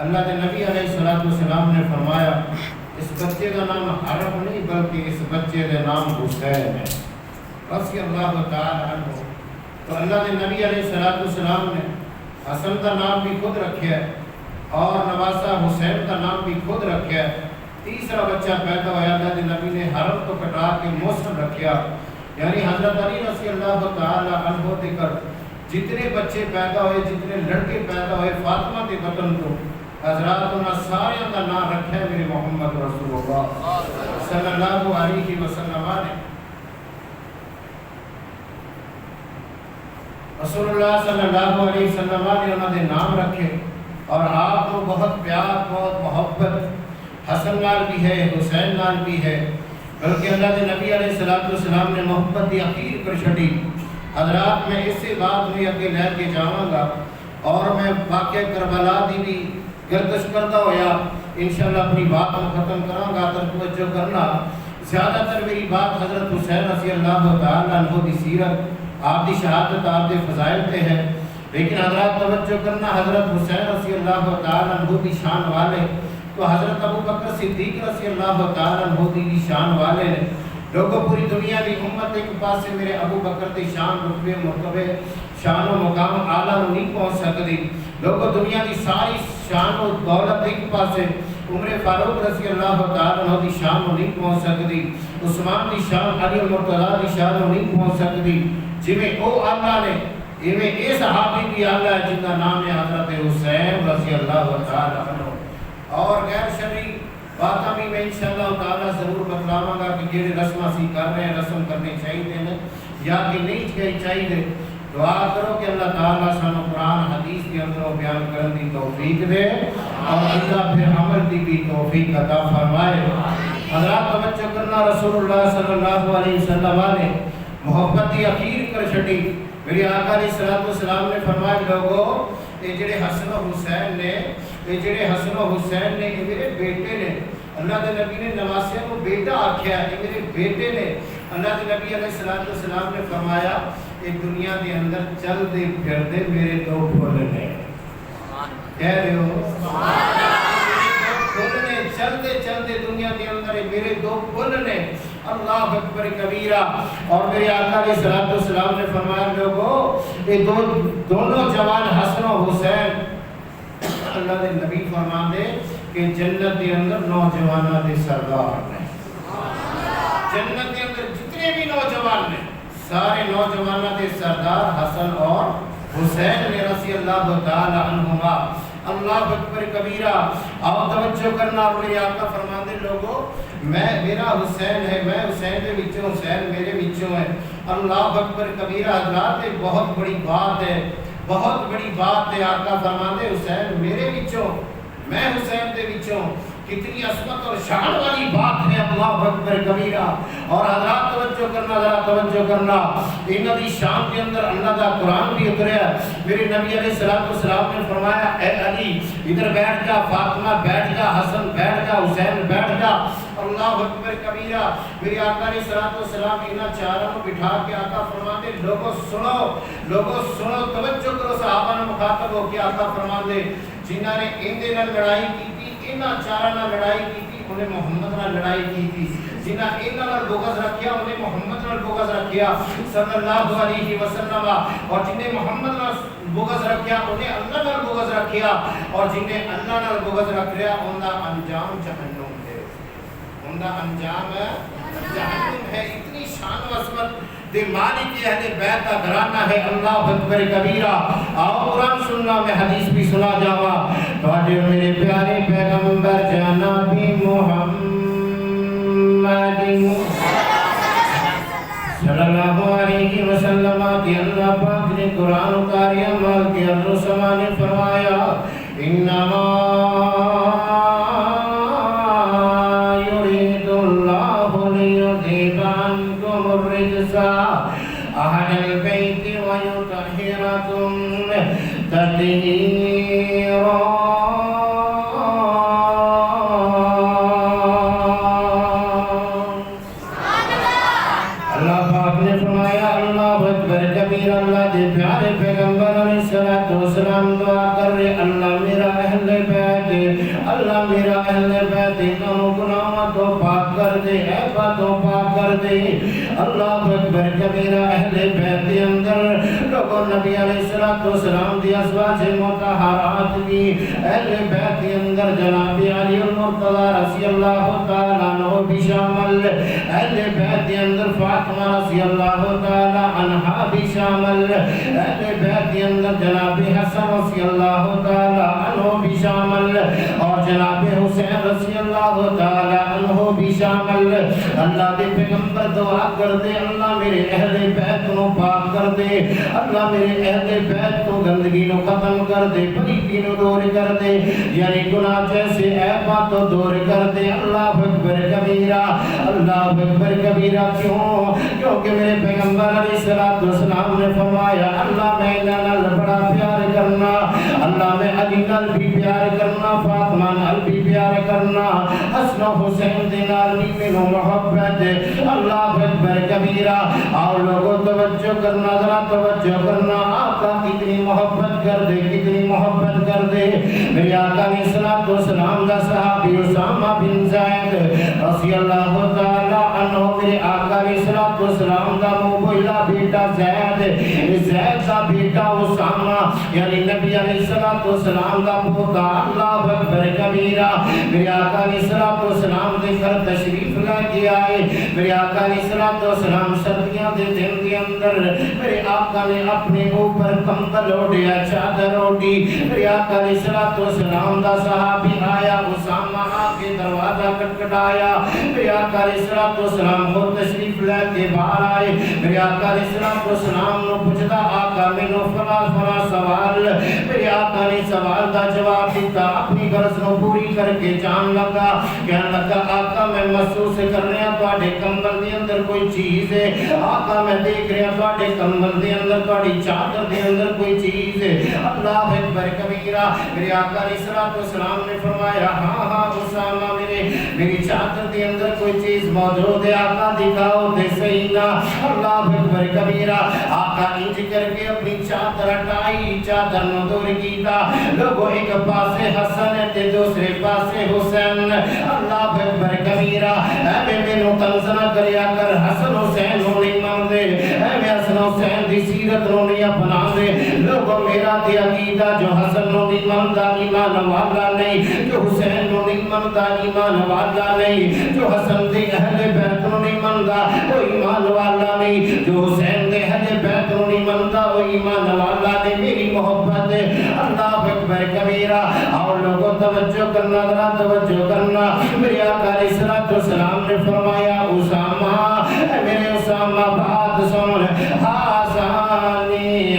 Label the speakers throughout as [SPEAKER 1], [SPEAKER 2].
[SPEAKER 1] اللہ کے نبی علیہ السلام نے فرمایا اس بچے کا نام حرب نہیں بلکہ اس بچے کا نام حسین ہے رضی اللہ تعالی عنہ۔ تو اللہ کے نبی علیہ السلام نے حسن کا نام بھی خود رکھا ہے اور نواسہ حسین کا نام بھی خود رکھا ہے۔ تیسرا بچہ پیدا ہوا اللہ کے نبی نے حرم تو کٹا کے محسن رکھا، یعنی حضرت علی رضی اللہ تعالی عنہ تکر جتنے بچے پیدا ہوئے، جتنے لڑکے پیدا ہوئے فاطمہ کے بطن تو حضرات انہاں سارے کا نام رکھا ہے میرے محمد رسول اللہ صلی اللہ علیہ وسلم نے۔ رسول اللہ صلی اللہ علیہ وسلم نے انہوں نے نام رکھے اور آپ کو بہت پیار بہت محبت حسن نال بھی ہے حسین نال بھی ہے، بلکہ اللہ کے نبی علیہ السلام نے محبت دی اخیر کر چھڑی۔ حضرات میں اس سے بات میں اگے لے کے جاواں گا اور میں واقعہ کربلا دی بھی گردش کرتا ہویا انشاءاللہ اپنی بات میں ختم کراں گا۔ توجہ کرنا، زیادہ تر میری بات حضرت حسین رضی اللہ تعالیٰ عنہ کی سیرت، آپ کی شہادت، آپ کے فضائل پہ ہے، لیکن حضرات توجہ کرنا حضرت حسین رضی اللہ تعالیٰ عنہ کی شان والے تو حضرت ابو بکر صدیق رضی اللہ تعالیٰ عنہ کی شان والے نے۔ لوگوں پوری دنیا کی امت ایک پاس سے میرے ابو بکر کی شان رتبے مرتبے شان و مقام اعلیٰ نہیں پہنچ سکتی۔ لوگوں دنیا کی ساری شان و دولت ایک پاس سے عمر فاروق رضی اللہ تعالیٰ عنہ کی شان نہیں پہنچ سکتی، عثمان کی شان، علی المرتضیٰ کی شان نہیں پہنچ سکتی۔ جویں او اللہ نے ایویں اے صحابی بھی اللہ ہے جن کا نام ہے حضرت حسین رضی اللہ تعالیٰ عنہ۔ اور غیر شرعی باتاں بھی میں انشاءاللہ تعالیٰ ضرور بتلاواں گا کہ جڑے رسم اسی کر رہے ہیں رسم کرنے چاہیے یا کہ نہیں چاہیے۔ دعا کرو کہ اللہ تعالیٰ سانو قرآن حدیث کے اندر بیان کرنے دی توفیق دے اور اللہ پھر عمل دی بھی توفیق عطا فرمائے۔ حضرات توجہ کرنا، رسول اللہ صلی اللہ علیہ وسلم نے محبت کی اخیر کر چھٹی۔ میرے آقا علیہ السلام نے فرمایا لوگوں یہ جڑے حسن و حسین نے یہ میرے بیٹے نے۔ اللہ کے نبی نے نواسیہ کو بیٹا آکھیا ہے، یہ میرے بیٹے نے۔ اللہ کے نبی علیہ السلام نے فرمایا یہ دنیا کے اندر چل دے پھر دے میرے دو پھول نے۔ کہہ رہے ہو چلتے چلتے دنیا کے اندر میرے دو پھول نے۔ اللہ اکبر کبیرہ۔ اور میرے آقا علیہ السلام نے فرمایا لوگوں یہ دونوں جوان حسن و حسین اللہ کے نبی فرما دے کہ جنت کے اندر نوجوانوں کے سردار نے۔ جنت کے اندر جتنے بھی نوجوان نے سارے نوجوانوں کے سردار حسن اور حسین نے رضی اللہ تعالی عنہما۔ اللہ اکبر کبیرہ۔ اور توجہ کرنا، اور میرے آقا فرماندے لوگوں میرا حسین ہے، میں حسین کے وچوں، حسین میرے وچوں ہے۔ اللہ اکبر کبیرہ۔ حضرات ایک بہت بڑی بات ہے، بہت بڑی بات ہے۔ آقا فرماندے حسین میرے وچوں، میں حسین کے وچوں۔ کتنی عظمت اور شان والی بات ہے۔ اللہ اکبر کبیرہ۔ اور حضرات توجہ کرنا، ذرا توجہ کرنا، انہاں دی شان کے اندر اللہ کا قرآن بھی اتریا۔ میرے نبی علیہ السلام نے فرمایا اے علی ادھر بیٹھ جا، فاطمہ بیٹھ جا، حسن بیٹھ جا، حسین بیٹھ جا۔ اللہ اکبر کبیرہ۔ میرے آقا علیہ السلام انہاں چاروں کو بٹھا کے آقا فرماتے لوگوں سنو، لوگوں سنو، توجہ کرو۔ صحابہ نے مخاطب ہو کے آقا فرماتے جنہاں نے اندے نال لڑائی کی تھی، انہاں چاروں نال لڑائی کی تھی، انہیں محمد نال لڑائی کی تھی۔ جنہاں انہاں نال بغض رکھیا انہیں محمد نال بغض رکھیا صلی اللہ علیہ وسلم۔ اور جنہیں محمد نال بغض رکھیا انہیں اللہ نال بغض رکھیا، اور جنہیں اللہ نال بغض رکھ رہا ان کا انجام جہنم ہے، ان کا انجام جہنم ہے۔ اتنی شان و عظمت دے مالک اہل بیت کا گھرانہ ہے۔ اللہ اکبر کبیرہ۔ آؤ قرآن سننا، میں حدیث بھی سنا جاوا۔ تواڈے میرے پیارے پیغمبر جناب محمد صلی اللہ علیہ وسلم کہ اللہ پاک نے قرآن اتاریا مال کے ارض سما نے فرمایا انما یرید اللہ لیذھب عنکم الرجس اہل البیت ویطہرکم تطہیرا۔ اللہ دے پیارے پیغمبر علیہ السلام دعا کر رہے اللہ میرا اہل اللہ میرا اہل بیت دونوں گناہوں تو پاک کر دے، عیبوں پاک کر دے۔ اللہ اکبر کبیرہ۔ اہل بیت کے اندر لوگوں نبی علیہ السلام دی ازواج مطہرات کی، اہل بیت کے اندر جناب علی المرتضی رضی اللہ تعالیٰ عنہ بھی شامل، اہل بیت کے اندر فاطمہ رضی اللہ تعالیٰ عنہا بھی شامل، اہل بیت کے اندر جناب حسن رضی اللہ تعالیٰ عنہ بھی شامل، اور جناب حسین رضی اللہ تعالیٰ عنہ بھی شامل۔ اللہ دے پیغمبر دعا کر دے، اللہ میرے اہل بیت کو پاک کر دے، اللہ میرے اہل بیت کو گندگی نو ختم کر دے، پلیتی نو دور کر دے، یعنی گناہ جیسے عیباں تو دور کر دے۔ اللہ اکبر کبیرہ، اللہ اکبر کبیرہ۔ کیوں؟ کیونکہ میرے پیغمبر علیہ السلام نے فرمایا اللہ میں نال بڑا پیار کرنا، اللہ میں علی نال بھی پیار کرنا، فاطمہ نال بھی پیار کرنا، حسن و حسین دے نال بھی مینوں محبت۔ اللہ اکبر کبیرہ۔ اور لوگوں توجہ کرنا، ذرا توجہ کرنا، آقا کتنی محبت کر دے، کتنی محبت کر دے۔ میرے آقا علیہ السلام دا صحابی اسامہ بن زید رضی اللہ تعالی عنہ، میرے آقا علیہ السلام دا مبیلا بیٹا زید، زید دا بیٹا اسامہ، یعنی نبی علیہ السلام دا پوتا۔ اللہ اکبر کبیرہ۔ میرے آقا علیہ السلام دے گھر تشریف لے کے آئے، میرے آقا علیہ السلام سردیاں دے دن کے اندر میرے آقا نے اپنے اوپر کمبل اوڑھیا، چادر اوڑھی۔ میرے آقا علیہ السلام دا صحابی آیا، اسامہ آ کے دروازہ کھٹکھٹایا، میرے آقا علیہ السلام خود تشریف لے کے باہر آئے۔ میرے آقا علیہ السلام نے پوچھا آقا مینوں فلاں سوال، میرے آقا نے سوال دا جواب دیتا، اپنی غرض نو پوری کر کے جان لگا، کہنے لگا آقا میں محسوس کر رہا تواڈے کمبل دے اندر کوئی چیز ہے، آقا میں دیکھ رہا تواڈے کمبل دے اندر، تواڈی چادر دے اندر کوئی چیز ہے۔ اللہ اکبر کبیرہ۔ میرے آقا علیہ السلام نے فرمایا ہاں ہاں اسامہ میری چادر دے اندر کوئی چیز موجود ہے، آقا دکھاؤ تے صحیح نا۔ اللہ اکبر کبیرہ۔ آقا انج کر کے اپنی چادر ہٹائی، چادر نو دور کیتا، لوگوں ایک پاسے حسن تے دوسرے پاسے حسین۔ اللہ اکبر کبیرہ۔ اے مینوں تنز نہ کریا کر، حسن حسین نو نہیں مانتے، اے حسن حسین دی سیرت نو نہیں اپنا دے، لوگوں میرا تے عقیدہ جو حسن نو نہیں مانتا ایمان والا نہیں، جو حسین نو نہیں مانتا ایمان والا نہیں، جو حسن دے اہل بیت نو نہیں مانتا وہ ایمان والا نہیں، جو حسین دے اہل بیت نو نہیں مانتا وہ ایمان والا نہیں۔ میری محبت ہے۔ اللہ اکبر کبیرہ۔ اور لوگوں توجہ کرنا، ذرا توجہ کرنا۔ میرے آقا علیہ السلام نے فرمایا اسامہ، میرے اسامہ بات سن، حسانی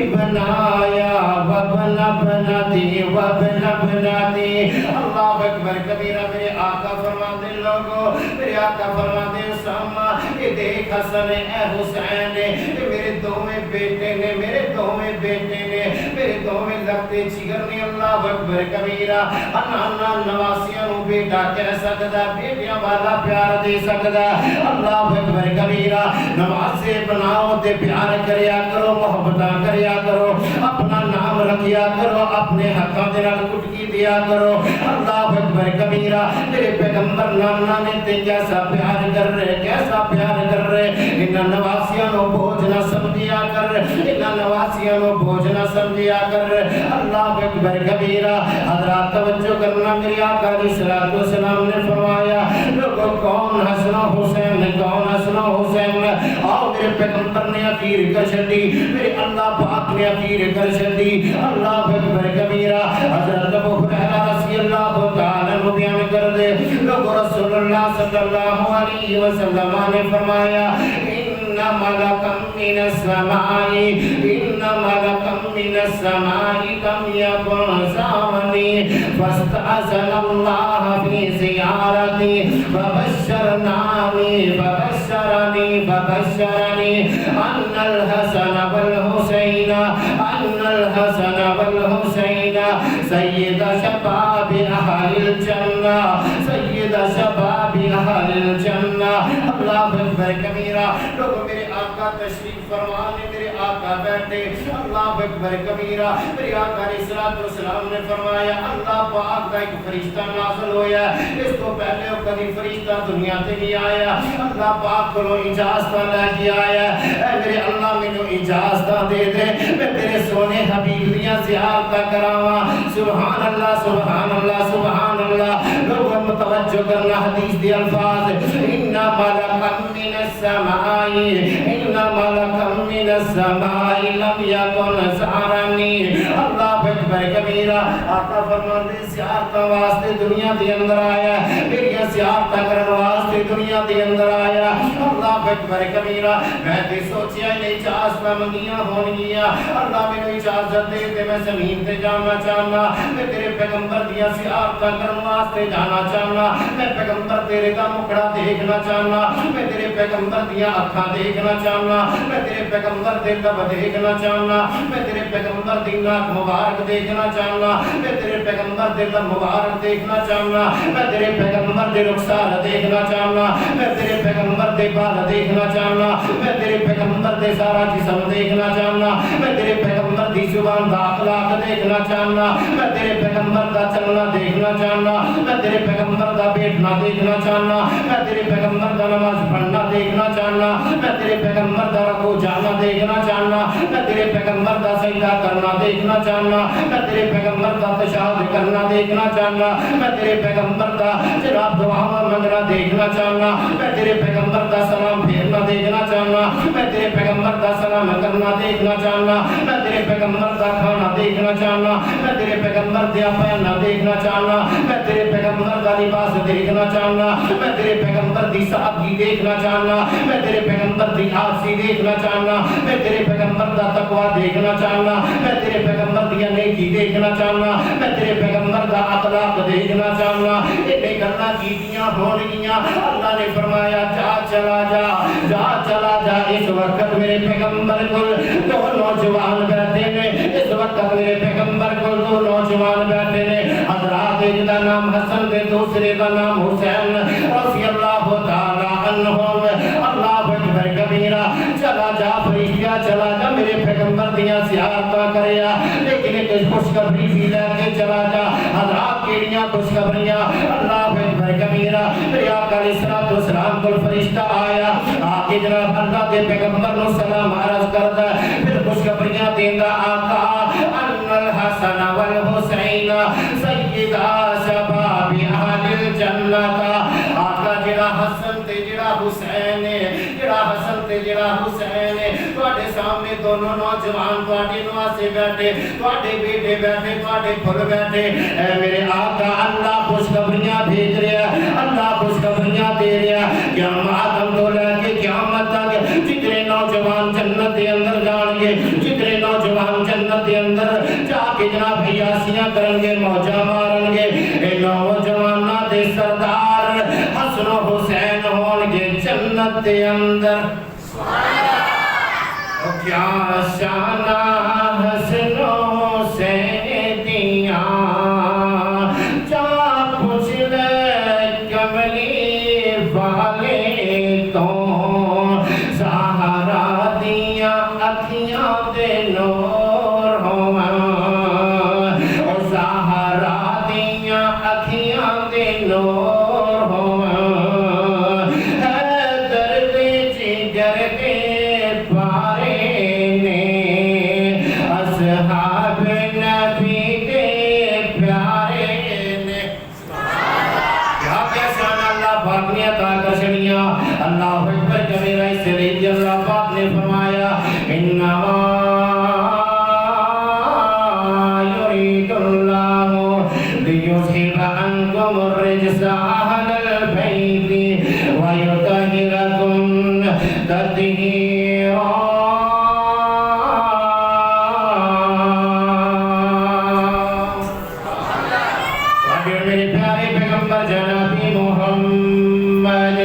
[SPEAKER 1] ابنایا وابن ابنتی وابن ابنتی۔ اللہ اکبر کبیرہ۔ میرے آقا فرماتے لوگو، میرے آقا فرماتے اسامہ یہ دیکھ حسن اے حسین، یہ میرے دوویں بیٹے نے، میرے دوویں بیٹے نے، میرے دوویں لگتے جگر نے۔ اللہ اکبر کبیرہ۔ انا نواسیاں نو بیٹا کہہ سکدا، بیٹیاں والا پیار دے سکدا۔ اللہ اکبر کبیرہ۔ نواسے بناؤ تے پیار کریا کرو، محبتاں کریا کرو، اپنا نام رکھیا کرو، اپنے حقاں دے نال کٹکی دیا کرو۔ اللہ اکبر کبیرہ۔ میرے پیغمبر نانا نے تے کیسا پیار کر رہے، کیسا پیار کر رہے۔ انہاں نواسیاں نو بوجھ نہ سمجھیا کر، انہاں نواسیاں نو بوجھ نہ سمجھیا کر۔ اللہ اکبر کبیرہ۔ حضرات توجہ کرنا، میرے آقا علیہ السلام نے فرمایا لوگوں کون حسن حسین، کون حسن حسین؟ آؤ میرے پیغمبر نے اخیر کر چھڈی، میرے اللہ پاک نے اخیر کر چھڈی۔ اللہ اکبر کبیرہ۔ حضرت ابو ہریرہ رضی اللہ تعالی عنہ بیان کر دے، لوگوں رسول اللہ صلی اللہ علیہ وسلم نے فرمایا ان ملکا من السماء، ان ملکا من السماء لم يكن زامني فاستأذن الله في زيارتي فبشرني أن الحسن والحسين والحسین سید شباب اہل الجنہ سید شباب اہل الجنہ اللہ اکبر کبیرہ لوگوں میرے آقا تشریف فرمانے میرے آقا بیٹھے اللہ اکبر کبیرہ میرے آقا علیہ الصلوۃ والسلام نے فرمایا اللہ پاک کا ایک فرشتہ نازل ہویا اس کو پہلے وہ کبھی فرشتہ دنیا تے نہیں آیا اللہ پاک کو اجازت لے کے آیا اے میرے اللہ مینوں اجازت دے دے میں تیرے سونے حبیب دیاں زیارت کراواں سبحان اللہ سبحان اللہ سبحان اللہ لوگوں متوجہ کرنا حدیث دی الفاظ ان ملکا من السماء ان ملکا من السماء لم یکن زارنی اللہ اکبر کبیرہ آقا فرماندے زیارت واسطے دنیا دے اندر آیا میری زیارت کرن واسطے دنیا دے اندر آیا اللہ اکبر کبیرہ میں تے سوچیا نہیں اجازت منگیاں ہون گیاں اللہ مینوں اجازت دے تے میں زمین تے جانا چاہنا میں تیرے پیغمبر دیاں زیارت کرن واسطے جانا چاہنا میں پیغمبر تیرے دا مکھڑا دیکھنا چاہنا میں تیرے پیغمبر دیاں اکھاں دیکھنا چاہنا میں تیرے پیغمبر دے لب دیکھنا چاہنا میں تیرے پیغمبر دی ناک مبارک دیکھنا چاہنا میں تیرے پیغمبر دے لب مبارک دیکھنا چاہنا میں تیرے پیغمبر دے رخسار دیکھنا چاہنا میں تیرے پیغمبر دے بال دیکھنا چاہنا میں تیرے پیغمبر دے سارا جسم دیکھنا چاہنا میں تیرے پیغمبر دی زبان دا اخلاق دیکھنا چاہنا میں تیرے پیغمبر دا چلنا دیکھنا چاہنا میں تیرے پیغمبر دا بیٹھنا دیکھنا چاہنا میں تیرے پیغمبر دا نماز پڑھنا دیکھنا چاہنا میں تیرے پیغمبر دا رکوع جانا دیکھنا چاہنا میں تیرے پیغمبر دا سجدہ کرنا دیکھنا چاہنا میں تیرے پیغمبر دا تشہد کرنا دیکھنا چاہنا میں تیرے پیغمبر دا جناب دعاواں منگنا دیکھنا چاہنا میں تیرے پیغمبر دا سلام پھیرنا دیکھنا چاہنا میں تیرے پیغمبر دا سلام کرنا دیکھنا چاہنا میں تیرے پیغمبر دا کھانا دیکھنا چاہنا میں تیرے پیغمبر دیا پہننا دیکھنا چاہنا میں تیرے پیغمبر دا لباس دیکھنا چاہنا میں تیرے پیغمبر دی سادگی دیکھنا چاہنا میں تیرے پیغمبر دی آسی دیکھنا چاہنا میں تیرے پیغمبر دا تقوی دیکھنا چاہنا میں تیرے پیغمبر دیا نیکی دیکھنا چاہنا میں تیرے پیغمبر دا اخلاق دیکھنا چاہنا یہ گلاں کیتیاں ہون گیاں اللہ نے فرمایا جا چلا جا جا چلا جا اس وقت میرے پیغمبر کو دو نوجوان بیٹھے نے اس وقت میرے پیغمبر کو دو نوجوان بیٹھے نے حضرات ایک دا نام حسن دے دوسرے دا نام حسین رضی اللہ تعالی عنہم اللہ اکبر کبیرہ چلا جا فرشتہ چلا جا میرے پیغمبر دیاں زیارتاں کریا لیکن ایک خوشخبری بھی لے کے چلا جا حضرات کیڑیاں خوشخبریاں اللہ اکبر کبیرہ میرے آقا علیہ الصلوۃ والسلام کو فرشتہ آیا آگے جناب اللہ دے پیغمبر نو سلام عرض کردا پھر خوشخبریاں دیندا آقا ان الحسن والحسین سیدا شباب اہل الجنہ آقا جڑا حسن تے جڑا حسین جڑا حسن تے جڑا حسین تواڈے سامنے دونوں نوجوان تواڈے نواسے بیٹھے تواڈے بیٹے بیٹھے تواڈے پھل بیٹھے اے میرے آقا اللہ خوشخبریاں بھیج رہا اللہ خوشخبریاں دے رہا قیامت تو لے کے قیامت تک جتنے نوجوان جنت دے اندر جان گے جتنے نوجوان جنت دے اندر جا کے جناب عیاشیاں کرن گے موجاں مارن گے اے نوجواناں دے سردار حسن و حسین ہون گے جنت دے اندر کیا شان حسن و حسین دیاں جا پوچھ لے کملی والے تو سہارا دیاں اکھیاں دے نور ہوواں او سہارا دیاں اکھیاں دے نور ہوواں اللہ اکبر کبیرہ اس سے لیجیے اللہ پاک نے فرمایا انما یرید اللہ لیذہب عنکم الرجس اہل البیت ویطہرکم تطہیرا میرے پیارے پیغمبر جناب محمد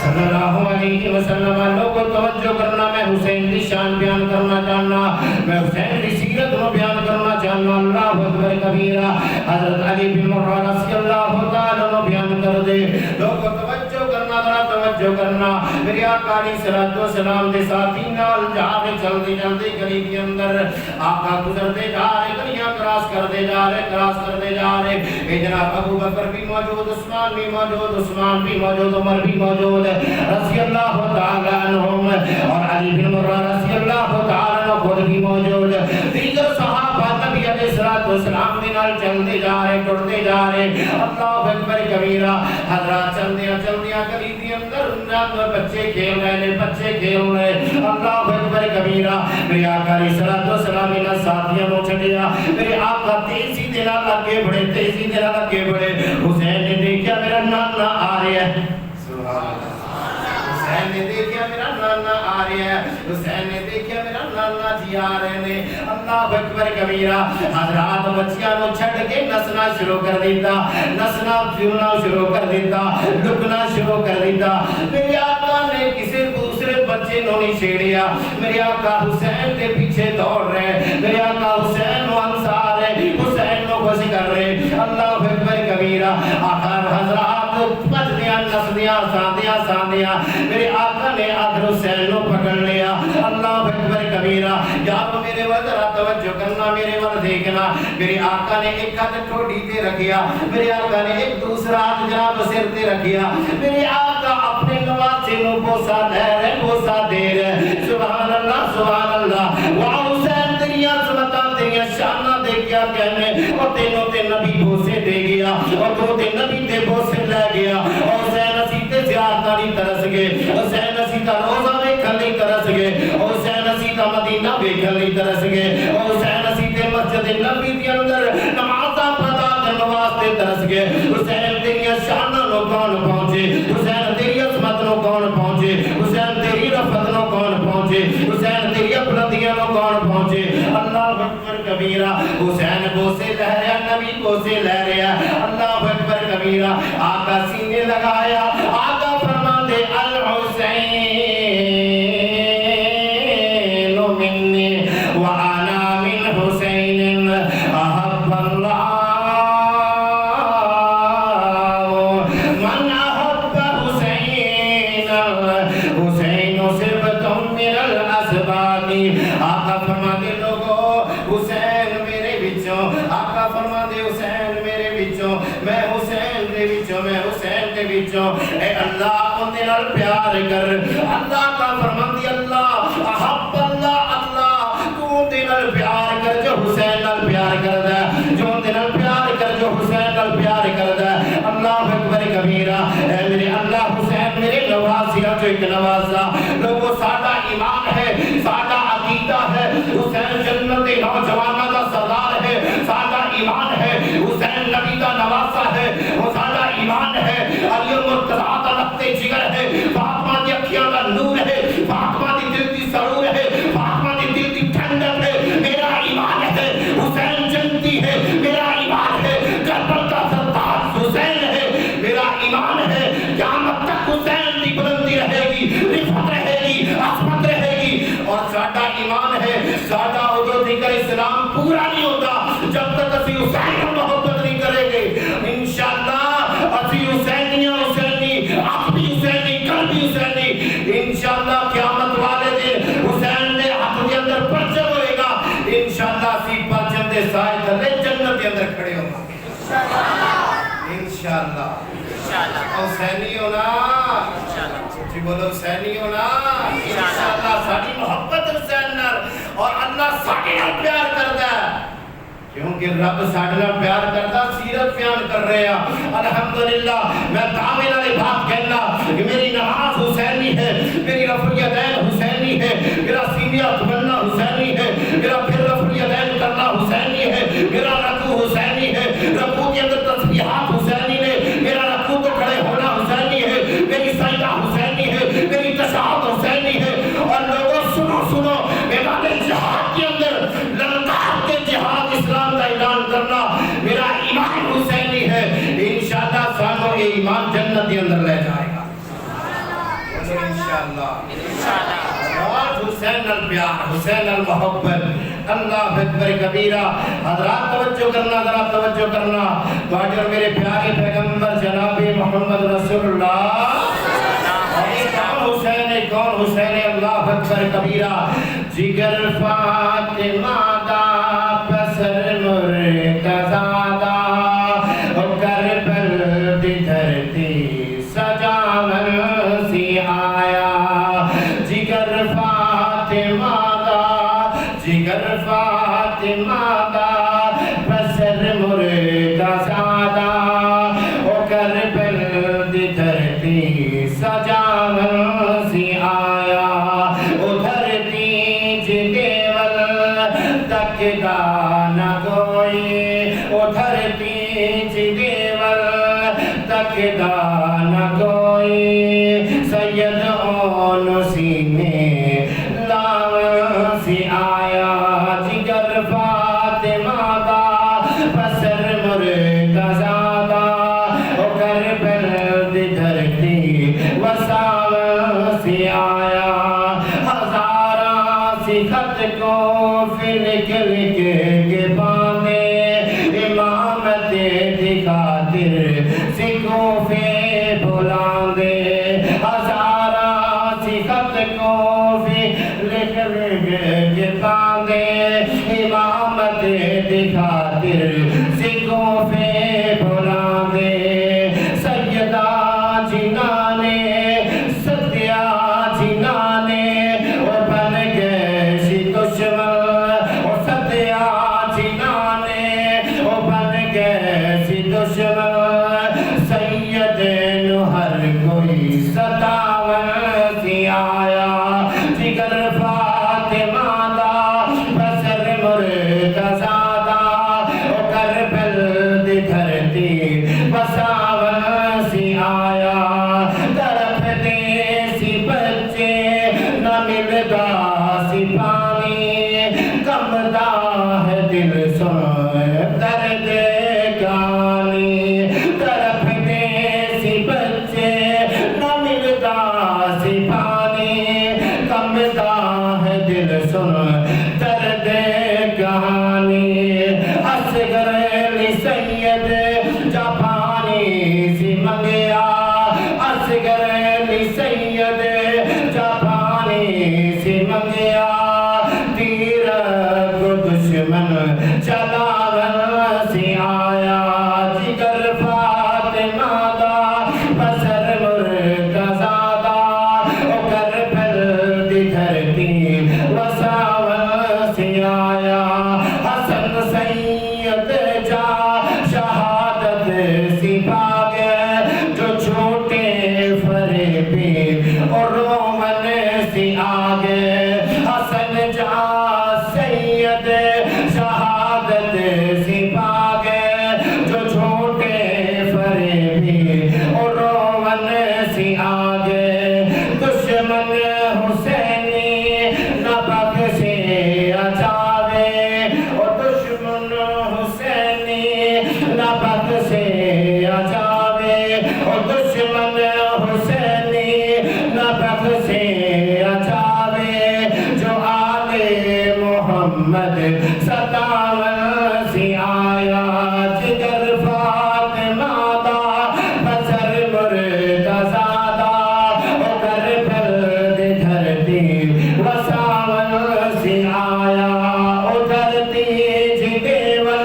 [SPEAKER 1] صلی اللہ علیہ وسلم لوگوں توجہ کرنا میں حسین کی شان بیان کرنا چاہنا میں حسین کی سیرت کو بیان کرنا چاہنا شان اللہ اکبر کبیرہ. حضرت علی بن مرہ رضی اللہ تعالیٰ عنہ بیان کر دے. لوگوں توجہ کرنا ذرا توجہ کرنا. میرے آقا علیہ الصلوۃ والسلام دے ساتھی نال جا کے چلدی چلدی گلی کے اندر آقا گزرتے جا رہے, گلیاں کراس کرتے جا رہے, کراس کرتے جا رہے. اے جناب ابو بکر بھی موجود, عثمان بھی موجود, عثمان بھی موجود, عمر بھی موجود رضی اللہ تعالیٰ عنہم, اور علی بن مرہ رضی اللہ تعالیٰ عنہ خود بھی موجود. دیگر صحابہ نبی علیہ الصلوۃ والسلام دے نال چلتے جا رہے, ٹرتے جا رہے. اللہ اکبر کبیرہ. حضرات چلدیاں چلدیاں گلی دے اندر بچے کھیل رہے, بچے کھیل رہے. اللہ اکبر کبیرہ. میرے آقا علیہ الصلوۃ والسلام نے ساتھیاں نو چھڈیا. میرے آقا تیزی دے نال اگے بڑھے, تیزی دے نال اگے بڑھے. حسین نے دیکھا میرا نانا آ رہا ہے. سبحان اللہ. حسین نے دیکھا میرا نانا آ رہا ہے. حسین نے دیکھا میرا نانا جی آ رہے ہیں. اللہ اکبر کبیرہ. حضرات بچیاں نو چھڈ کے نسنا شروع کر دیتا, نسنا پھرنا شروع کر دیتا, لکنا شروع کر دیتا. میرے آقا نے کسی دوسرے بچے نو نہیں چھیڑیا. میرے آقا حسین کے پیچھے دوڑ رہے. میرے آقا حسین نو انصار ہے, حسین نو خوش کر رہے. اللہ اکبر کبیرہ. آخر حضرات بچدیاں نسدیاں ساندیاں ساندیاں میرے آقا نے آخر حسین نو پکڑ لیا. اللہ اکبر کبیرہ. یار میرے ول ذرا توجہ کرنا, میرے ول دیکھنا. میرے آقا نے ایک ہاتھ ٹھوڈی تے رکھیا, میرے آقا نے ایک دوسرا ہاتھ جناب سر تے رکھیا. میرے آقا اپنے نواسے نو بوسا دے رہے, بوسا دے رہے. سبحان اللہ, سبحان اللہ. واہ حسین تیری عظمتاں تیری شاناں دیکھیا کہنے, اور تینوں تے نبی بوسے دے گیا, اور تو تے نبی تے بوسے لے گیا. اور حسین اسی تے زیارتاں نہیں ترس گئے, حسین اسی دا روزہ ویکھن نہیں ترس گئے, اور حسین اسی دا مدینہ ویکھن نہیں ترس گئے, اور حسین اسی تے مسجد نبی دے اندر نمازاں پڑھا کرن واسطے ترس گئے. حسین تیری شاناں نو کون پہنچے, حسین تیری عظمت نو کون پہنچے, حسین تیری رفعت نو کون پہنچے, حسین تیری بلندیاں نو کون پہنچے. اللہ اکبر کبیرہ. حسین بوسے لے رہا, نبی بوسے لے رہا. اللہ اکبر کبیرہ. آقا سینے لگایا, آقا فرماندے الحسین منی وانا من حسین احب اللہ من احب حسین, حسین صربۃ من الاسباط. آقا فرماندے لوگو حسین میرے وچوں, آقا فرماندے حسین میرے وچوں, میں حسین دے وچوں, میں حسین دے وچوں. اے اللہ اون دے نال پیار کر. اللہ کا فرماندی اللہ احب اللہ, اللہ تو دے نال پیار کر جو حسین نال پیار کردا ہے, جو دے نال پیار کر جو حسین نال پیار کردا ہے. اللہ اکبر کبیرہ. اے میرے اللہ حسین میرے نواسیاں جو ایک نوازا. لوگوں ساڈا ایمان ہے, ساڈا عقیدہ ہے, حسین جنت دے نوجواناں دا سردار ہے. ساڈا ایمان ہے حسین نبی دا نواسا ہے. وہ ساڈا ایمان ہے علی المرتضیٰ دا لختے جگر ہے, فاطمہ دی اکھیاں دا نور ہے, فاطمہ دی دل دی سرور ہے, فاطمہ دی دل دی ٹھنڈک ہے. میرا ایمان ہے حسین جنتی ہے, میرا ایمان ہے کربلا کا سردار حسین ہے. میرا ایمان ہے قیامت تک حسین دی بلندی رہے گی, رفعت رہے گی, عظمت رہے گی. اور ساڈا ایمان ہے ساڈا جو ذکر اسلام پورا نہیں ہوتا جب تک اسی حسین کو محبت نہیں کریں گے. انشاءاللہ اسی حسینیاں حسینی, آپ بھی حسینی, کل بھی حسینی. انشاءاللہ قیامت والے دن حسین دے ہاتھ دے اندر پرچم ہوئے گا. انشاءاللہ اسی پرچم دے سائے تھلے جنت دے اندر کھڑے ہوں گے. انشاءاللہ حسینی ہونا, جی بولو حسینی ہونا. انشاءاللہ ساری محبت حسین نال, اور اللہ ساڈے نال پیار کردا ہے کیونکہ رب ساڈے نال پیار کردا. سیرت بیان کر رہے ہیں الحمدللہ. میں دعوے نال بات کہنا کہ میری نماز حسینی ہے, میری رفع الیدین حسینی ہے, میرا سینہ تمنا حسینی ہے, میرا پھر رفع الیدین کرنا حسینی ہے, میرا رکوع حسینی ہے, رکوع کے اندر تسبیحات حسینی ہے, میرا رکوع تو کھڑے ہونا حسینی ہے, میری سجدہ حسینی ہے, میری تشہد حسینی ہے. اور لوگوں سنو سنو, میدان جہاد کے اندر للکار کے جہاد اسلام کا اعلان کرنا میرا ایمان حسینی ہے. انشاءاللہ سانو یہ ایمان جنت کے اندر لے جائے گا. انشاءاللہ حسین نال پیار, حسین نال محبت. اللہ اکبر کبیرہ. حضرات توجہ کرنا، ذرا توجہ کرنا. تو آج اور میرے پیارے پیغمبر جناب محمد رسول اللہ، کون حسین؟ اللہ اکبر کبیرہ. جگر فاطمہ دا پسر مرتضیٰ دا، کربل دی دھرتی سجاون سی آیا. جگر فاطمہ دا، جگر فاطمہ دا پسر مرتضیٰ دا، کربل دی دھرتی سجاون سی آیا. دھرتی جدیول تک دا نہ کوئی، دھرتی جدیول تک دا نہ کوئی. سید اونسی میں لاون سی آیا. جگر فاطمہ دا پسر مرتضیٰ دا، کربل دی دھرتی وساون سی آیا. ہزاراں سی خط کو پھر لکھ لکھ کے باندھے، امامت دی خاطر سکھوں پہ بلاندے. ہزاراں سی خط کو پھر لکھ لکھ کے باندھے، امامت دی خاطر سکھوں پہ بلاندے. سیدہ جناں نے، سدیا جناں نے، اور بن گئے سی دشمن. اور سدیا جناں نے، اور بن گئے سی دشمن. سید نو ہر کوئی ستاون سی آیا. جگر فاطمہ دا پسر مرتضیٰ دا، کربل دی دھرتی وساون سی آیا. تڑپتے سی بچے نہ ملدا سی پانی، کمدا ہے دل سن درد کہانی. تڑپتے سی بچے نہ ملدا سی پانی، کمدا ہے دل سن درد کہانی. اصغر علی سید جاپانی سی منگیا، اصغر علی سید جاپانی سی منگیا. تیر کو دشمن چلاون سی آیا. جگر فاطمہ دا پسر مرتضیٰ دا، کربل دی دھرتی وساون سی آیا. حسن سید جا شہادت سی بھاگے، جو چھوٹے فریبی اور رومن سی آگے. حسن جا سید شہادت سی بھاگے، جو چھوٹے فریبی اور رومن سی آگے. دشمن حسینی نہ بخشے اجاوے، اور دشمن حسینی نہ بخشے اجاوے. اور دشمن حسینی نہ بخشے اجاوے. جو آل محمد ستاون سی آیا. جگر فاطمہ دا پسر مرتضیٰ دا، کربل دی دھرتی وساون سی آیا. دھرتی جدیول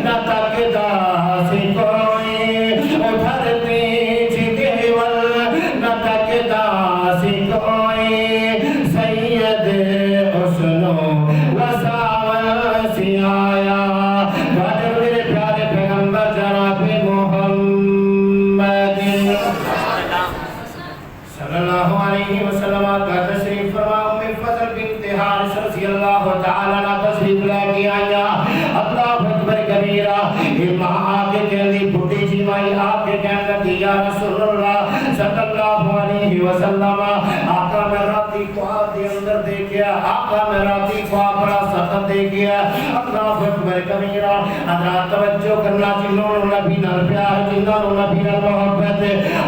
[SPEAKER 1] نہ تکدا سی کوئی، دھرتی جدیول نہ تکدا سی کوئی. سید حسنو وساون سی آیا. میرے پیارے پیغمبر جناب محمد صلی اللہ علیہ وسلم کا تشریف فرما. ام فضل بنت حارث رضی اللہ تعالی عنہ تشریف لے کے آیا. اللہ اکبر کبیرہ. ماں آ کے کہندی بڈھی جی مائی آ کے کہنے لگی یا رسول اللہ صلی اللہ علیہ وسلم، آقا میں راتی خواب دے اندر دیکھیا آقا میں راتی خواب بڑا سخت دے گیا. اللہ اکبر کبیرہ. حضرات توجہ کرنا جنہوں نے نبی نال پیار جنہوں نے نبی نال محبت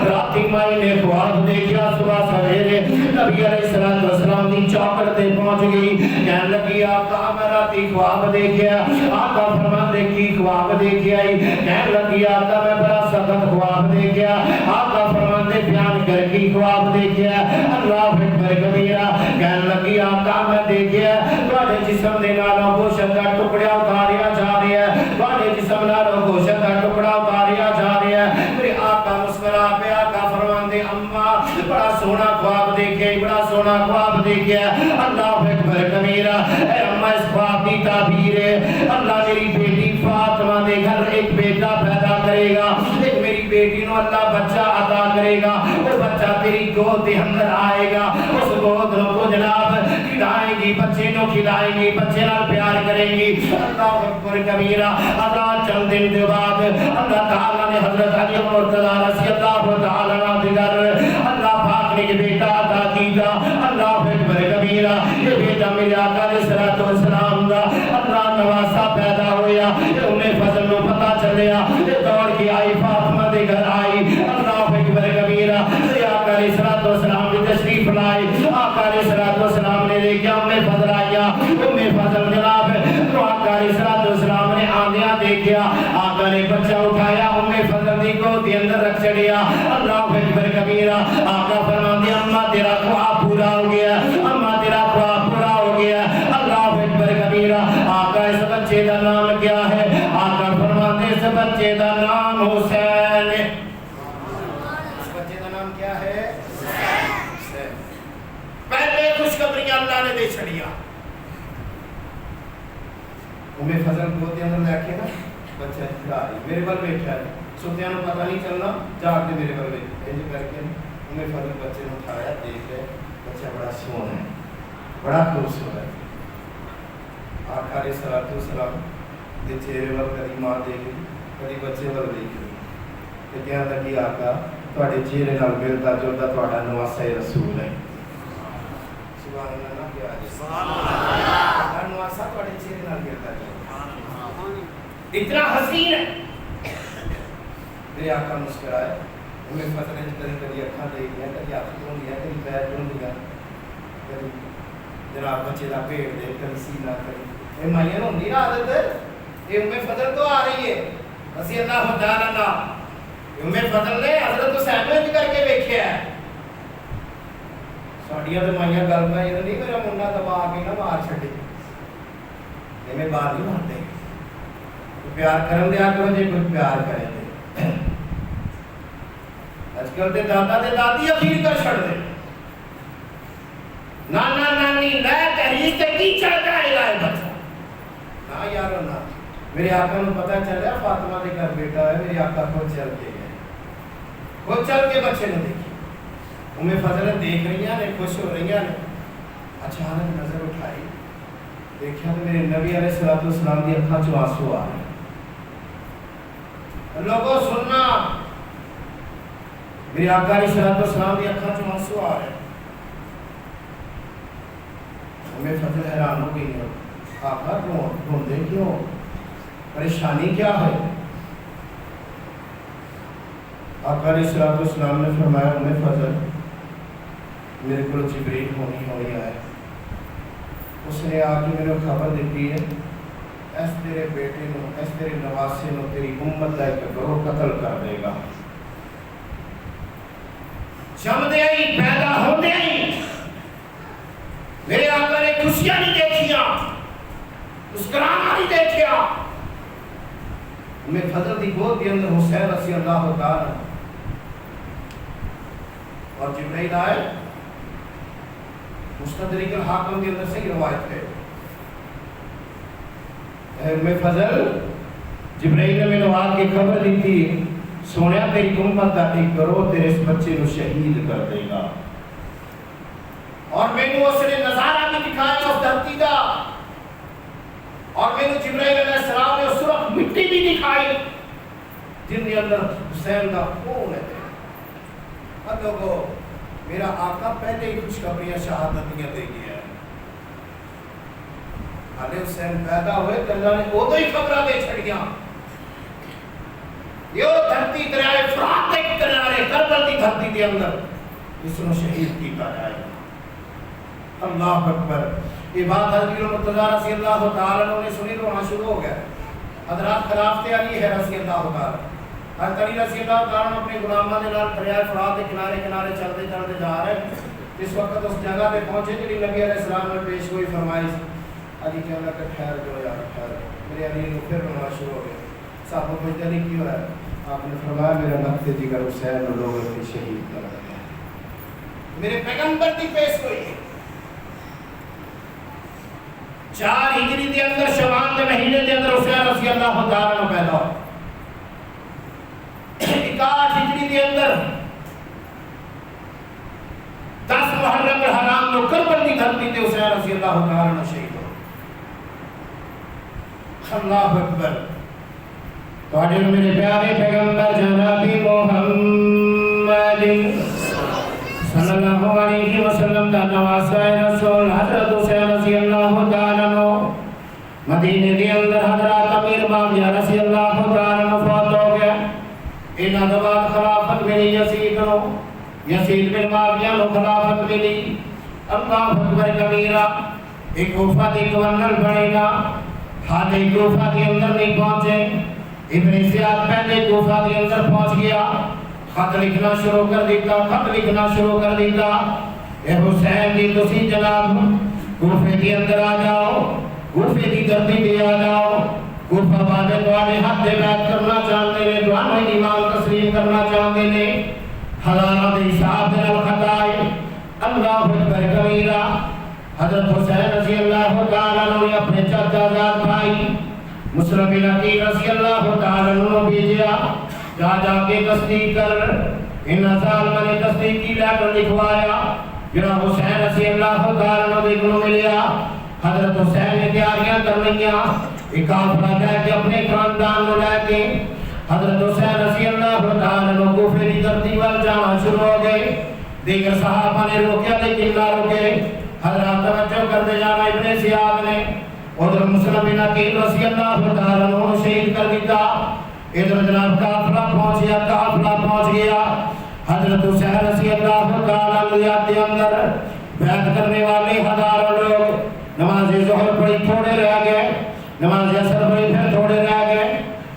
[SPEAKER 1] راتی مائی نے خواب دیکھا صبح سویرے نبی علیہ السلام دی چوکٹ تے پہنچ گئی. کہنے لگی آقا میں راتی خواب دیکھا. آقا فرماندے کی خواب دیکھا. کہنے لگی آقا میں بڑا سخت خواب دیکھا. آقا فرماندے بیان کر کی خواب دیکھا. اللہ اکبر کبیرہ. کہنے لگی آقا میں دیکھا تواڈے جسم دے نالوں گوشت دا ٹکڑا اتاریا جا رہا ہے. تواڈے جسم نالوں گوشت دا ٹکڑا اتاریا جا رہا ہے. میرے آقا مسکرا پہ آقا فرماندے اما بڑا سونا خواب دیکھا. بڑا سونا خواب دیکھا. اللہ اکبر کبیرہ. اے اما اس خواب کی تعبیر ہے اللہ میری بیٹی فاطمہ دے گھر ایک بیٹا پیدا کرے گا. ایک میری بیٹی نو اللہ بچہ عطا کرے گا. وہ بچہ تیری گود کے اندر آئے گا. اس گود کو جناب کھلائے گی بچے نو کھلائے گی بچے نال پیار کرے گی. اللہ اکبر کبیرہ. اللہ چند دن کے بعد اللہ تعالیٰ نے حضرت علی مرتضیٰ رضی اللہ تعالیٰ عنہ گھر اللہ پاک نے یہ بیٹا عطا کیتا. اللہ اکبر کبیرہ. یہ بیٹا میرے آقا علیہ الصلوۃ والسلام دا اللہ نواسا پیدا ہویا. انہیں فضل نو پتہ چلیا. یہ دوڑ کے آئی فاطمہ دے گھر آئی. اللہ اکبر کبیرہ. میرے آقا علیہ الصلوۃ والسلام نے تشریف لائے. آقا علیہ الصلوۃ والسلام نے دیکھا فضل آیا. فضل جناب تو آقا علیہ الصلوۃ والسلام نے آندیاں دیکھا. آقا نے بچہ اٹھایا فضل دی گود کے اندر رکھ چڑیا. اللہ اکبر کبیرہ. آقا فرماتے اما تیرا خواب پورا ہو گیا. اما تیرا خواب پورا ہو گیا. اللہ اکبر کبیرہ. آقا اس بچے کا نام کیا ہے؟ آقا فرماتے اس بچے کا نام حسین. اس بچے کا نام کیا ہے؟ حسین. پہلے خوشخبریاں اللہ نے دے چھڑیا. فضل گود کے اندر لے کے نا بچہ کھڑا رہی میرے بل بیٹھا ہے. سوتیاں نو پتہ نہیں چلنا جاگ کے میرے بل بیٹھے انج کر کے انہیں فضل بچے نے اٹھایا. دیکھ رہے بچہ بڑا سونا ہے بڑا خوبصورت ہے. آقا علیہ الصلوۃ والسلام دے چہرے ول کدی ماں دیکھ لی کدی بچے ول دیکھ لی تے کہن لگی آقا تواڈے چہرے نال ملدا جلدا تواڈا نواسا رسول ہے. سبحان اللہ. کیا ہے سبحان اللہ. نواسا تواڈے چہرے نال ملدا جلدا اتنا حسین ہے. میرے آقا مسکرائے. انہیں فضل نے کدی کدی اکھاں دیکھ لیا کدی ہاتھ دھون لیا کدی پیر دھون لیا کدی جناب بچے کا پیڑ دیکھ کدی سینہ کدی. یہ مائیں نوں ہوندی نا عادت. یہ ام فضل تو آ رہی ہے رضی اللہ تعالیٰ عنہ. ام فضل نے حضرت حسین نو کر کے ویکھیا ہے. ساڈیاں تے مائیں گل میں یہ نہیں میرا منڈا دبا کے نہ مار چھڈے. ایویں باہر نہیں مارتے. پیار کرن دیا کرو جے کوئی پیار کرے تے. اج کل دے دادا تے دادی اخیر کر چھڑ دے. نانا نانی نئے تحریک تے کی چڑھ جائے گا بچہ. نہ یارو نہ. میرے آقا نو پتہ چلا فاطمہ دے گھر بیٹا ہے. میرے آقا کو چل کے گئے. وہ چل کے بچے نے دیکھی. انہیں فضل دیکھ رہی ہیں خوش ہو رہی ہیں. اچانک نظر اٹھائی دیکھا تو میرے نبی علیہ الصلوۃ والسلام دی اکھاں چوں آنسو آ رہے. لوگوں سننا میرے آقا علیہ الصلوۃ والسلام دی اکھاں چوں آنسو آ رہے. ہمیں فضل حیران ہو گئی ہے. آقا ڈھونڈے کیوں؟ پریشانی کیا ہے؟ آقا علیہ الصلوۃ والسلام نے فرمایا ہمیں فضل میرے کو جبریل ہونی آئے. اس نے آ کے میرے خبر دیتی ہے اس تیرے بیٹے نو اس تیرے نواسے نو تیری امت کا ایک گروہ قتل کر دے گا. جمدے آئی پیدا ہوتے آئی میرے آقا نے خوشیاں نہیں دیکھیاں مسکرانا نہیں دیکھیا. میں فضل دی گود کے اندر حسین رضی اللہ تعالی اور جبرائیل آئے. مستدرک الحاکم کے اندر صحیح روایت ہے. میں فضل جبرائیل نے میں آ کے خبر دی تھی سونیا تیری امت کا ایک گروہ تیرے اس بچے کو شہید کر دے گا. اور میں نے اس نے نظارہ بھی دکھایا اس دھرتی کا. اور میں نے جبرائیل علیہ السلام نے سرخ مٹی بھی دکھائی جن کے اندر حسین کا خون ہے. اب لوگوں میرا آقا پہلے ہی خوشخبریاں شہادتیاں دے گیا ہے. حالے حسین پیدا ہوئے تو اللہ نے ادو ہی خبریں دے چھڑیاں یہ دھرتی دریائے فرات کے کنارے کربل کی دھرتی کے اندر اس نے شہید کیتا جائے گا۔ اللہ اکبر۔ یہ بات حضرت مرتضیٰ رضی اللہ تعالیٰ عنہ نے سنی تو وہاں شروع ہو گیا۔ حضرات خلافت علی ہے رضی اللہ تعالیٰ، حضرت علی رضی اللہ تعالیٰ اپنے غلاماں دے نال دریائے فرات کے کنارے کنارے چلتے چلتے جا رہے ہیں۔ اس وقت اس جگہ پہ پہنچے جی نبی علیہ السلام نے پیش ہوئی فرمائی علی کہنے لگا کہ ٹھہر جو یار ٹھہر، میرے علی نے پھر رونا شروع ہو گیا۔ صاحب کو پوچھتے علی کیوں ہے؟ آپ نے فرمایا میرا نقد جگر حسین اور لوگوں کی شہید کر رہے ہیں۔ میرے پیغمبر کی پیش ہوئی ہے 4 ہجری کے اندر شعبان کے مہینے کے اندر حسین رضی اللہ تعالیٰ عنہ پیدا ہوا۔ 61 ہجری کے اندر 10 محرم الحرام کو کربل کی دھرتی تے حسین رضی اللہ تعالیٰ عنہ شہید ہو۔ اللہ اکبر۔ تو آج میرے پیارے پیغمبر جناب محمد صلی اللہ علیہ وسلم کا نواسہ رسول حضرت حسین رضی اللہ تعالیٰ عنہ مدینے کے اندر حضرات امیر معاویہ رضی اللہ تعالیٰ عنہ فوت ہو گیا۔ ان بعد خلافت ملی یزید کو، یزید بن معاویہ کو خلافت ملی۔ اللہ اکبر کبیرہ۔ ایک کوفہ کے گورنر بنے گا، حال کوفہ کے اندر نہیں پہنچے، ابن زیاد پہلے کوفہ کے اندر پہنچ گیا، خط لکھنا شروع کر دیتا، خط لکھنا شروع کر دیتا۔ اے حسین جی تسی جناب کوفے کے اندر آ جاؤ، کوفے کی دھرتی پہ آ جاؤ، کوفہ والے تواڈے حق دے بیعت کرنا چاہتے ہیں، تواڈے ایمان تسلیم کرنا چاہتے ہیں۔ ہزاروں دے حساب دے خط آئے۔ اللہ اکبر کبیرہ۔ حضرت حسین رضی اللہ تعالیٰ عنہ نے اپنے چچا زاد بھائی مسلم بن عقیل رضی اللہ تعالیٰ عنہ بھیجا، جا جا کے تصدیق کر۔ ان ظالموں نے تصدیق کی لیٹر لکھوایا، پھر حسین رضی اللہ تعالیٰ عنہ دیکھنے ملیا۔ حضرت حسین نے تیاریاں کر لیا، ایک قافلہ لے کے اپنے خاندان کو لے کے حضرت حسین رضی اللہ تعالیٰ عنہ کوفے کی دھرتی پر جانا شروع ہو گئے۔ دیگر صحابہ نے روکیا لیکن نہ رکے۔ حضرات توجہ کرتے جانا ابن زیاد نے ادھر مسلم بن عقیل رضی اللہ تعالیٰ عنہ شہید کر دیتا۔ ادھر جناب قافلہ پہنچ گیا، قافلہ پہنچ گیا۔ حضرت حسین رضی اللہ تعالیٰ عنہ کے اندر بیعت کرنے والے ہزاروں لوگ، نماز ظہر پڑھی تھوڑے رہ گئے، نماز عصر پڑھی پھر تھوڑے رہ گئے،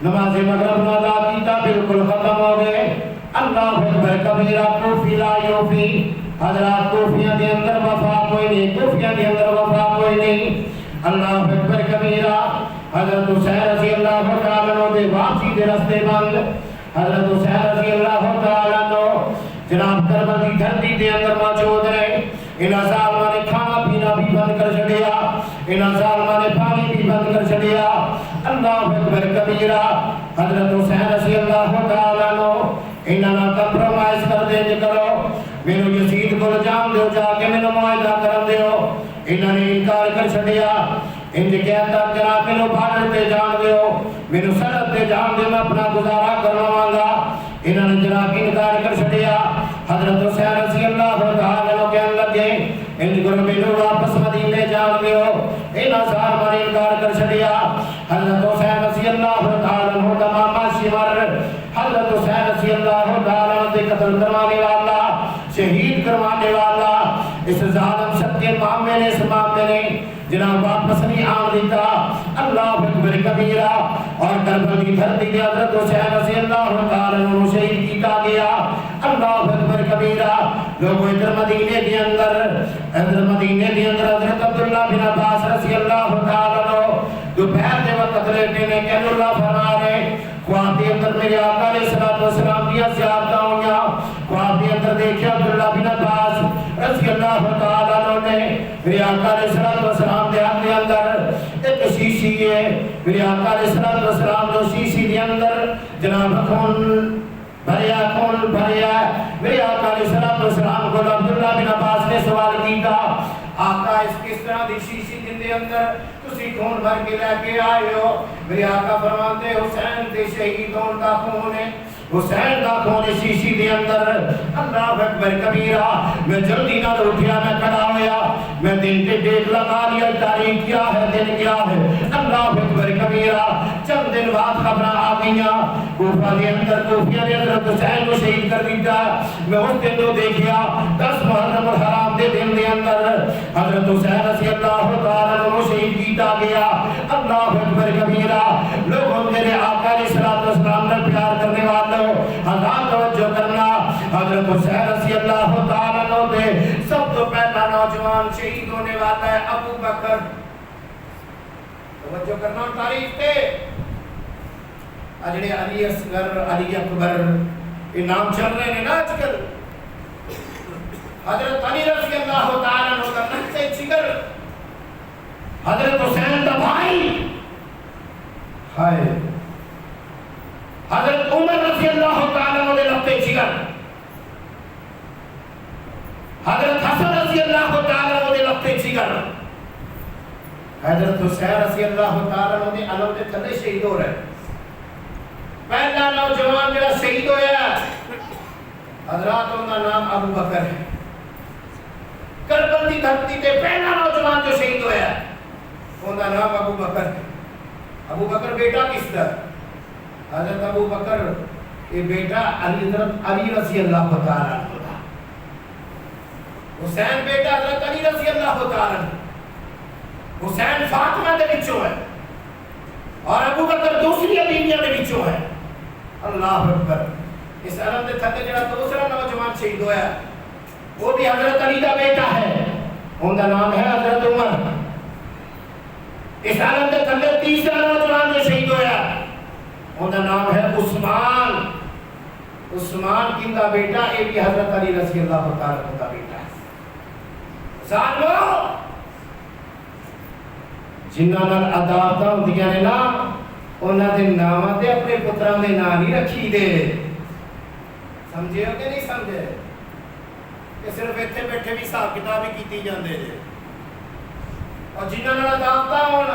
[SPEAKER 1] نماز مغرب نہ ادا کیتا بالکل ختم ہو گئے۔ اللہ اکبر کبیرہ۔ کوفی لا یوفی۔ حضرات کوفیاں دے اندر وفا کوئی نہیں، کوفیاں دے اندر وفا کوئی نہیں۔ اللہ اکبر کبیرہ۔ حضرت حسین رضی اللہ تعالیٰ عنہ دے واپسی دے رستے بند۔ حضرت حسین رضی اللہ تعالیٰ عنہ جناب کربل کی دھرتی دے اندر موجود رہے۔ ان ظالموں نے کھانا پینا بھی بند کر چھڑیا، ان ظالموں نے پانی بھی بند کر چھڑیا۔ اللہ اکبر کبیرہ۔ حضرت حسین رضی اللہ تعالیٰ عنہ انہاں کمپرومائز کر دے کرو، مینوں یزید کو جان دیو، جا کے مینوں معاہدہ کر دیو۔ انہاں نے انکار کر چھڑیا۔ انج کہتا جناب مینوں بارڈر تے جان دیو، مینوں سرحد تے جان دیو، میں اپنا گزارا کرواں گا۔ انہاں نے جناب انکار کر چھڑیا۔ حضرت حسین رضی اللہ تعالیٰ عنہ کہنے لگے انج کرو مینوں واپس مدینے جان دیو۔ انہاں ظالماں نے انکار کر چھڑیا۔ حضرت حسین رضی اللہ تعالیٰ عنہ دا ماما شمر حضرت حسین رضی اللہ تعالیٰ عنہ دے قتل کروانے والا، شہید کروانے والا، اس ظالم شخص کے مامے نے، اس مامے نے جناب واپس نہیں آن دیتا۔ اللہ اکبر کبیرہ۔ اور کربل کی دھرتی پہ حضرت حسین رضی اللہ تعالیٰ عنہ شہید کیتا گیا۔ اللہ اکبر کبیرہ۔ لوگوں ادھر مدینے کے اندر، ادھر مدینے کے اندر حضرت عبداللہ بن عباس رضی اللہ تعالیٰ عنہ دوپہر کے وقت لیٹے نے کہنے اللہ فرما رہے خواب کے اندر میرے آقا علیہ السلام کی زیارتاں ہوئیاں۔ خواب کے اندر دیکھا عبداللہ بن عباس رضی اللہ تعالیٰ عنہ نے میرے آقا علیہ السلام کے ہاتھ کے اندر ایک شیشی ہے، میرے آقا علیہ السلام جو شیشی کے اندر جناب خون بھریا، خون بھریا۔ میرے آقا علیہ السلام کو عبداللہ بن عباس نے سوال کیتا آقا اس کس طرح دی شیشی جن دے اندر تسی خون بھر کے لے کے آئے ہو؟ میرے آقا فرماتے حسین دے شہید ہون دا خون ہے، حسین دا کھونے شیشی دے اندر اللہ اکبر کبیرہ میں جلدی نہ اٹھیا میں کھڑا ہویا میں دن کے ڈیٹ لگا لیا تاریخ کیا ہے دن کیا ہے اللہ اکبر کبیرہ چند دن بعد خبریں آ گئیاں کوفہ دے اندر کوفیہ نے حضرت حسین کو شہید کر دیتا میں اس دن تو دیکھیا 10 محرم الحرام دے دن دے اندر حضرت حسین رضی اللہ تعالیٰ عنہ شہید کیتا گیا اللہ اکبر کبیرہ لوگوں میرے آقا علیہ السلام نے پیار کرنے والوں ہزار توجہ کرنا حضرت حسین رضی اللہ تعالیٰ عنہ دے سب تو پہلا نوجوان شہید ہونے والا ہے ابو بکر توجہ کرنا تاریخ تے اجڑے علی اصغر علی اکبر یہ نام چل رہے ہیں نا آج کل حضرت علی رضی اللہ تعالیٰ عنہ کا نقطۂ جگر حضرت حسین کا بھائی ہائے حضرت عمر رضی اللہ تعالیٰ عنہ کے نقطۂ جگر حضرت حسن رضی اللہ تعالیٰ عنہ کے نقطۂ جگر حضرت حسین رضی اللہ تعالیٰ عنہ کے علم کے تھلے شہید ہو رہے پہلا نوجوان میرا شہید ہویا حضرات ان کا نام ابو بکر ہے کربل کی دھرتی تے پہلا نوجوان جو شہید ہویا ان کا نام ابو بکر ہے ابو بکر بیٹا کس دا حضرت ابو بکر یہ بیٹا علی رضی اللہ تعالیٰ عنہ تھا حسین بیٹا حضرت علی رضی اللہ تعالیٰ عنہ حسین فاطمہ دے وچوں ہے اور ابو بکر دوسری بیویاں دے وچوں ہے اللہ اکبر اس علم دے تھلے جڑا دوسرا نوجوان شہید ہویا وہ بھی حضرت علی دا بیٹا ہے ان کا نام ہے حضرت عمر اس عالم دے تھلے تیسرا نوجوان جو شہید ہویا ان کا نام ہے عثمان عثمان کی دا بیٹا یہ بھی حضرت علی رضی اللہ تعالیٰ عنہ کا بیٹا ہے ظالمو جنہاں نال عداوتاں ہوندیاں نے نا انہاں دے ناماں تے اپنے پتراں دے نام نہیں رکھی دے سمجھے ہو کہ نہیں سمجھے کہ صرف ایتھے بیٹھے بھی حساب کتاب ہی کیتی جاندے جے اور جنہاں نال عداوتاں ہون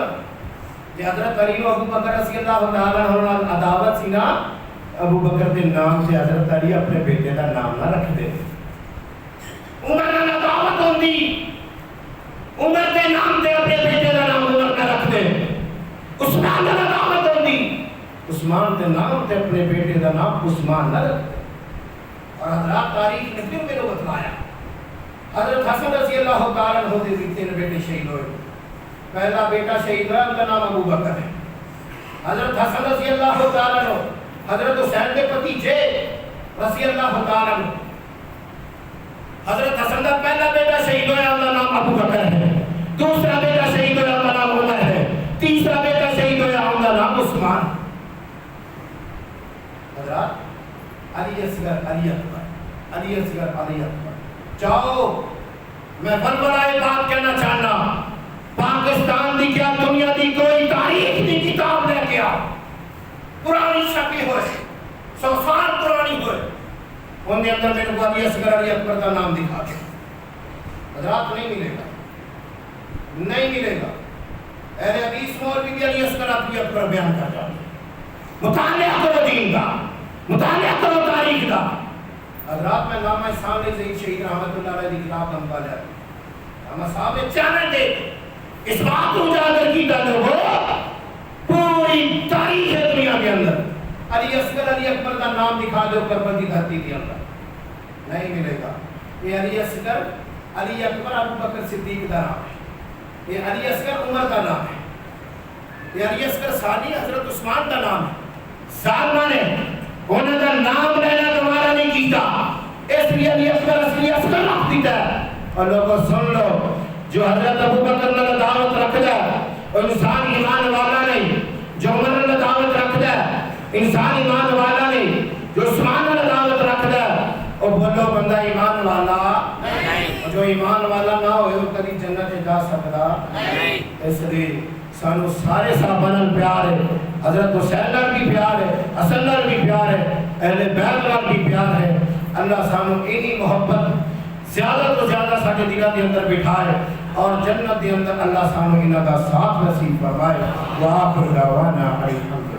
[SPEAKER 1] کہ حضرت علی و ابو بکر رضی اللہ تعالیٰ عنہ نال عداوت سی نا ابو بکر دے نام سے حضرت علی اپنے بیٹے دا نام نہ رکھ دے عمر نال عداوت ہوندی عمر دے نام تے اپنے بیٹے دا نام عمر کا رکھ دے عثمان دا نام ہوندی عثمان دے نام تے اپنے بیٹے دا نام عثمان نہ رکھ دے اور حضرات تاریخ نے پھر میرے بتلایا حضرت حسن رضی اللہ تعالیٰ عنہ دے بھی 3 بیٹے شہید ہوئے پہلا بیٹا شہید ہوا ان کا نام ابو بکر ہے حضرت حسن رضی اللہ تعالیٰ عنہ حضرت حسین کے بھتیجے رضی اللہ تعالیٰ عنہ حضرت حسن کا پہلا بیٹا شہید ہوا ان کا نام ابو بکر ہے دوسرا بیٹا شہید ہوا ان کا نام عمر ہے تیسرا بیٹا شہید ہوا ان کا نام عثمان حضرات علی اصغر علی اکبر علی اصغر علی اکبر جاؤ میں بلبلائے بات کہنا چاہنا پاکستان دی کیا دنیا دی کوئی تاریخ دی کتاب لے کے آؤ پرانی چھپی ہوئے 100 سال پرانی ہوئے ان کے اندر میرے کو علی اصغر علی اکبر کا نام دکھا دے حضرات نہیں ملے گا نہیں ملے گا اہل حدیث مولوی بھی علی اصغر علی اکبر بیان کر جاتے مطالعہ کرو دین کا مطالعہ کرو تاریخ کا حضرات میں علامہ ثانی زئی شہید رحمت اللہ علیہ کی کتاب نمبر ہے ہم صاحب چینل دے اس بات کو اجاگر کیتا لوگوں پوری تاریخ دنیا کے اندر علی اصغر علی اکبر کا نام دکھا دو کربل کی دھرتی کے اندر نہیں ملے گا یہ علی اصغر علی اکبر ابو بکر صدیق کا نام ہے یہ علی اصغر عمر کا نام ہے یہ علی اصغر ثانی حضرت عثمان کا نام ہے ظالمہ نے انہوں کا نام لینا تمہارا نہیں کیتا اس لیے علی اصغر اصلی اصغر رکھ دیتا ہے اور لوگوں سن لو جو حضرت ابو بکر نے دعوت رکھ دا اور انسان ایمان والا نہیں جو عمر نے دعوت رکھ دا انسان ایمان والا نہیں جو عثمان نے دعوت رکھ دا اور بولو بندہ ایمان والا نہیں جو ایمان والا نہ ہوئے وہ کبھی جنت جا سکتا نہیں اس لیے سانو سارے صحابہ نال پیار ہے حضرت حسین نال بھی پیار ہے حسن نال بھی پیار ہے اہل بیت نال بھی پیار ہے اللہ سانو انہی محبت زیادہ تو زیادہ ساڈے دلوں کے اندر بٹھائے اور جنت کے اندر اللہ سانو انہاں دا ساتھ نصیب فرمائے وآخر دعوانا الحمد